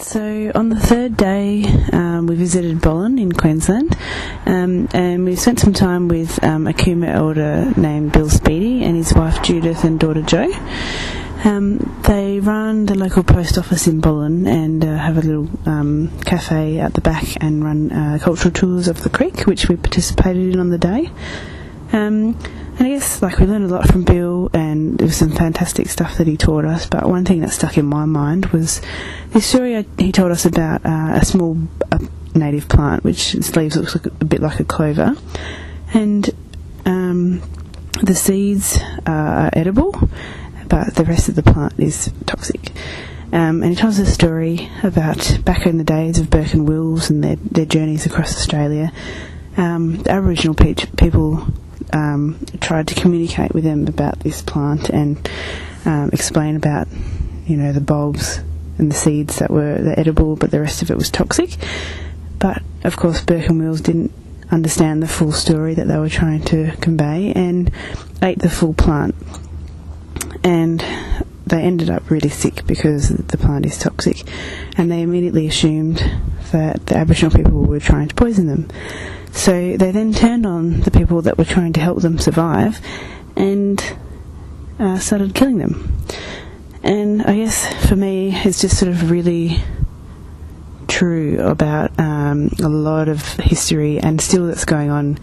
So on the third day we visited Bollen in Queensland, and we spent some time with a Cooma elder named Bill Speedy and his wife Judith and daughter Jo. They run the local post office in Bollen and have a little cafe at the back and run cultural tours of the creek, which we participated in on the day. And I guess we learned a lot from Bill, and there was some fantastic stuff that he taught us, but one thing that stuck in my mind was this story he told us about a small native plant which its leaves looks a bit like a clover, and the seeds are edible but the rest of the plant is toxic. And he tells us a story about back in the days of Burke and Wills and their journeys across Australia. The Aboriginal people tried to communicate with them about this plant and explain about, the bulbs and the seeds that were edible, but the rest of it was toxic. But of course Burke and Wills didn't understand the full story that they were trying to convey and ate the full plant. And they ended up really sick because the plant is toxic, and they immediately assumed that the Aboriginal people were trying to poison them. So they then turned on the people that were trying to help them survive and started killing them. And I guess for me it's just sort of really true about a lot of history and still that's going on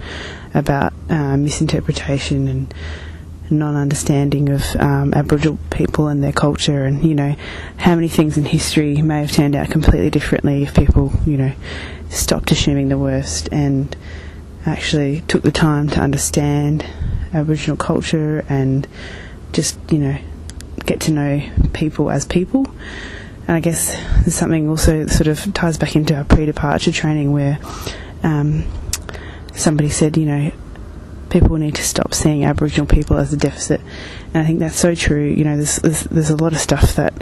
about misinterpretation and non-understanding of Aboriginal people and their culture, and how many things in history may have turned out completely differently if people stopped assuming the worst and actually took the time to understand Aboriginal culture and just get to know people as people. And I guess there's something also that sort of ties back into our pre-departure training where somebody said people need to stop seeing Aboriginal people as a deficit, and I think that's so true. There's a lot of stuff that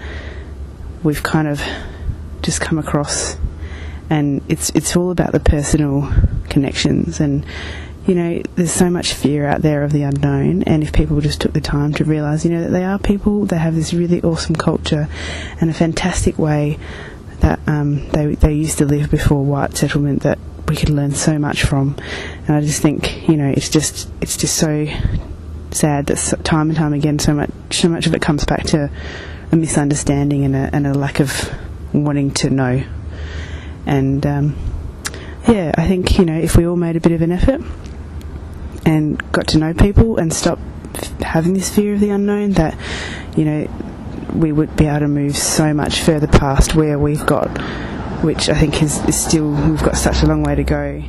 we've kind of just come across, and it's all about the personal connections, and there's so much fear out there of the unknown, and if people just took the time to realise that they are people, they have this really awesome culture and a fantastic way that they used to live before white settlement that we could learn so much from. And I just think it's just so sad that time and time again so much of it comes back to a misunderstanding and a lack of wanting to know. And I think if we all made a bit of an effort and got to know people and stop having this fear of the unknown, that we would be able to move so much further past where we've got, which I think is still, we've got such a long way to go.